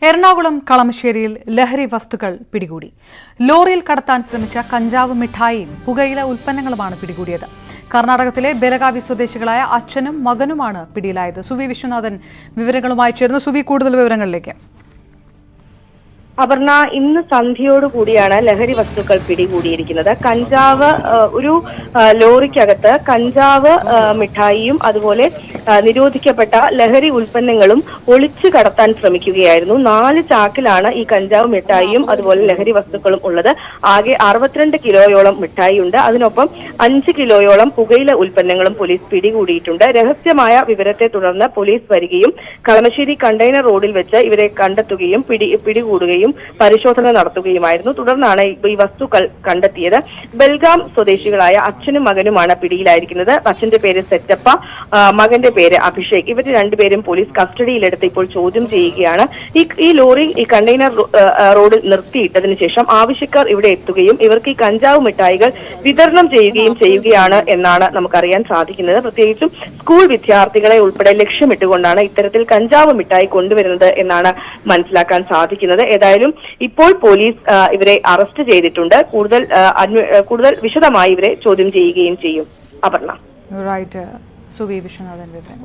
എറണാകുളം കളമശ്ശേരിയിൽ ലഹരി വസ്തുക്കൾ പിടികൂടി. ലോറിയിൽ കടത്താൻ ശ്രമിച്ച കഞ്ചാവ് മിഠായിയും പുകയില ഉൽപ്പന്നങ്ങളുമാണ് പിടികൂടിയത്. കർണാടകത്തിലെ ബെലഗാവി സ്വദേശികളായ അച്ഛനും മകനുമാണ് പിടിയിലായത്. സുവി വിശ്വനാഥൻ വിവരങ്ങളുമായി ചേർന്നു. സുവി, കൂടുതൽ വിവരങ്ങളിലേക്ക്. അപർണ, ഇന്ന് സന്ധ്യയോടുകൂടിയാണ് ലഹരി വസ്തുക്കൾ പിടികൂടിയിരിക്കുന്നത്. കഞ്ചാവ്, ഒരു ലോറിക്കകത്ത് കഞ്ചാവ് മിഠായിയും അതുപോലെ നിരോധിക്കപ്പെട്ട ലഹരി ഉൽപ്പന്നങ്ങളും ഒളിച്ചു കടത്താൻ ശ്രമിക്കുകയായിരുന്നു. 4 ചാക്കിലാണ് ഈ കഞ്ചാവ് മിഠായിയും അതുപോലെ ലഹരി വസ്തുക്കളും ഉള്ളത്. ആകെ 62 കിലോയോളം മിഠായി ഉണ്ട്. അതിനൊപ്പം 5 കിലോയോളം പുകയില ഉൽപ്പന്നങ്ങളും പോലീസ് പിടികൂടിയിട്ടുണ്ട്. രഹസ്യമായ വിവരത്തെ തുടർന്ന് പോലീസ് വരികയും കളമശ്ശേരി കണ്ടെയ്നർ റോഡിൽ വെച്ച് ഇവരെ കണ്ടെത്തുകയും പിടികൂടുകയും പരിശോധന നടത്തുകയുമായിരുന്നു. തുടർന്നാണ് ഈ വസ്തുക്കൾ കണ്ടെത്തിയത്. ബെൽഗാം സ്വദേശികളായ അച്ഛനും മകനുമാണ് പിടിയിലായിരിക്കുന്നത്. അച്ഛന്റെ പേര് സെറ്റപ്പ, മകന്റെ പേര് അഭിഷേക്. ഇവർ രണ്ടുപേരും പോലീസ് കസ്റ്റഡിയിലെടുത്ത് ഇപ്പോൾ ചോദ്യം ചെയ്യുകയാണ്. ഈ ലോറി ഈ കണ്ടെയ്നർ റോഡിൽ നിർത്തിയിട്ടതിനു ശേഷം ആവശ്യക്കാർ ഇവിടെ എത്തുകയും ഇവർക്ക് ഈ കഞ്ചാവ് മിഠായികൾ വിതരണം ചെയ്യുകയാണ് എന്നാണ് നമുക്കറിയാൻ സാധിക്കുന്നത്. പ്രത്യേകിച്ചും സ്കൂൾ വിദ്യാർത്ഥികളെ ഉൾപ്പെടെ ലക്ഷ്യമിട്ടുകൊണ്ടാണ് ഇത്തരത്തിൽ കഞ്ചാവ് മിഠായി കൊണ്ടുവരുന്നത് എന്നാണ് മനസ്സിലാക്കാൻ സാധിക്കുന്നത്. ഏതായാലും ഇപ്പോൾ പോലീസ് ഇവരെ അറസ്റ്റ് ചെയ്തിട്ടുണ്ട്. കൂടുതൽ വിശദമായി ഇവരെ ചോദ്യം ചെയ്യുകയും ചെയ്യും. അപർണ. സുവി വിശ്വനാഥൻ വിവരം.